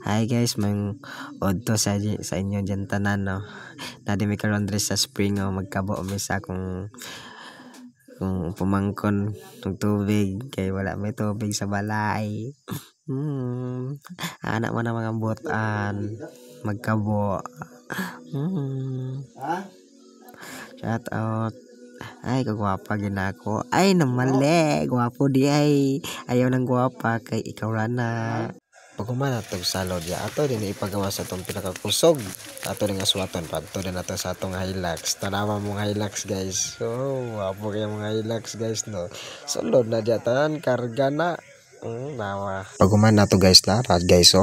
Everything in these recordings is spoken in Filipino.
Hi guys, mang odto sa inyo dyan tanan no. Nadi mi karon diri sa spring no, magkabo mi sa kung pumangkon ng tubig kay wala may tubig sa balay. Anak mo na mga butan magkabo. Shout out. Ay, kagwapa ginako. Ay, namali. Gwapo di ay. Ayaw ng gwapa kay ikaw rana. Pagkuman atong salod ya ato din ipagawa sa atong pinakakusog ato din aswaton padto din nato sa atong Hilux tanawa mong Hilux guys. Wapo kay mga Hilux guys no, sulod na diatan karga na nawa pagkuman nato guys larat guys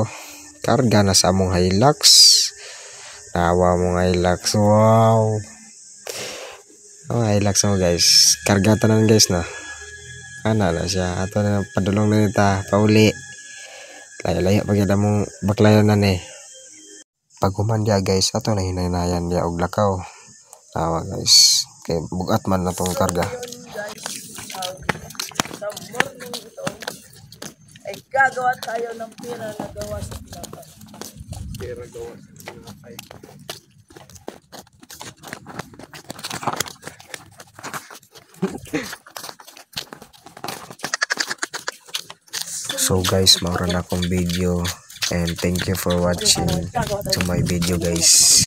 karga na sa among Hilux nawa mong Hilux. Wow, Hilux mo guys, karga tanan guys na ana na siya ato na padulong na nita pauli. Layo-layo pag yada mong baklayon na ni. Pag humandya guys, ato na hinaynayan niya og lakaw. Tawa guys. Kay bugat man na tong karga. Sa morning ito ay gagawa tayo ng pera na gawa sa pinapay. Pera gawa sa pinapay. So guys, maura na akong video and thank you for watching to my video guys.